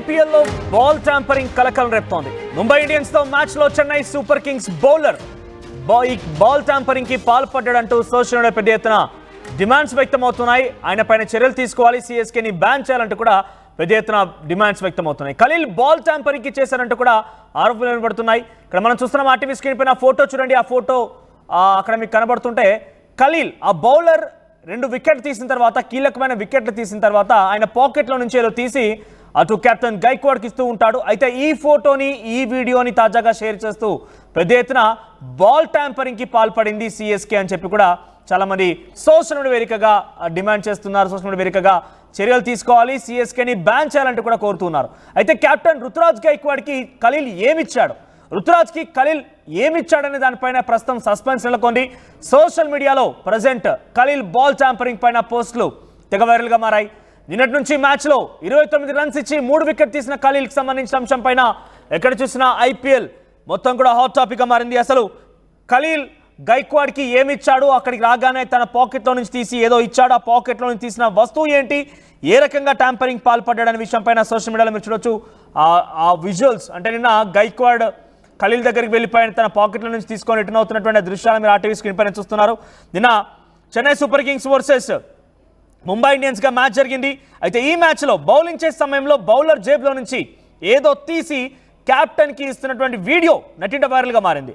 IPL లో ball tampering కలకలం రేపుతోంది. ముంబై ఇండియన్స్ తో మ్యాచ్ లో Chennai super Kings bowler ball tampering కి పాల్పడ్డాడంటూ సోషల్ మీడియా పెద్ద ఎత్తున డిమాండ్స్ వ్యక్తమవుతున్నాయి. ఆయన పైన చర్యలు తీసుకోవాలి, సిఎస్కేని బ్యాన్ చేయాలంటూ కూడా పెద్ద ఎత్తున డిమాండ్స్ వ్యక్తమవుతున్నాయి. ఖలీల్ బాల్ ట్యాంపరింగ్ కి చేశారంటూ కూడా ఆరోపణలు వినబడుతున్నాయి. ఇక్కడ మనం చూస్తున్నాం ఆర్టీవీ స్క్రీన్ పైన ఫోటో చూడండి. ఆ ఫోటో అక్కడ మీకు కనబడుతుంటే ఖలీల్ ఆ బౌలర్ 2 వికెట్లు తీసిన తర్వాత, కీలకమైన వికెట్లు తీసిన తర్వాత ఆయన పాకెట్లో నుంచి ఏదో తీసి అటు కెప్టెన్ గైక్వాడ్కి ఇస్తూ ఉంటాడు. అయితే ఈ ఫోటోని, ఈ వీడియోని తాజాగా షేర్ చేస్తూ పెద్ద ఎత్తున బాల్ ట్యాంపరింగ్కి పాల్పడింది సిఎస్కే అని చెప్పి కూడా చాలామంది సోషల్ మీడియా వేదికగా డిమాండ్ చేస్తున్నారు. సోషల్ మీడియా వేదికగా చర్యలు తీసుకోవాలి, సిఎస్కేని బ్యాన్ చేయాలంటూ కూడా కోరుతున్నారు. అయితే కెప్టెన్ రుతురాజ్ గైక్వాడ్కి ఖలీల్ ఏమిచ్చాడు, రుతురాజ్కి ఖలీల్ ఏమిచ్చాడనే దానిపైన ప్రస్తుతం సస్పెన్స్ నెలకొంది. సోషల్ మీడియాలో ప్రజెంట్ ఖలీల్ బాల్ ట్యాంపరింగ్ పైన పోస్టులు తెగ వైరల్గా మారాయి. నిన్నటి నుంచి మ్యాచ్లో 29 రన్స్ ఇచ్చి 3 వికెట్ తీసిన ఖలీల్కి సంబంధించిన అంశం పైన ఎక్కడ చూసినా IPL మొత్తం కూడా హాట్ టాపిక్గా మారింది. అసలు ఖలీల్ గైక్వాడ్కి ఏమిచ్చాడు, అక్కడికి రాగానే తన పాకెట్లో నుంచి తీసి ఏదో ఇచ్చాడు, ఆ పాకెట్లో నుంచి తీసిన వస్తువు ఏంటి, ఏ రకంగా ట్యాంపరింగ్ పాల్పడ్డాడనే విషయం పైన సోషల్ మీడియాలో మీరు చూడొచ్చు. ఆ విజువల్స్ అంటే నిన్న గైక్వాడ్ ఖలీల్ దగ్గరికి వెళ్ళిపోయిన తన పాకెట్ల నుంచి తీసుకొని రిటర్న్ అవుతున్నటువంటి దృశ్యాలు మీరు ఆర్టీవీ స్క్రీన్ పైన చూస్తున్నారు. నిన్న Chennai super kings versus Mumbai ఇండియన్స్గా మ్యాచ్ జరిగింది. అయితే ఈ మ్యాచ్లో బౌలింగ్ చేసే సమయంలో బౌలర్ జేబులో నుంచి ఏదో తీసి కెప్టెన్కి ఇస్తున్నటువంటి వీడియో నెట్టింట వైరల్గా మారింది.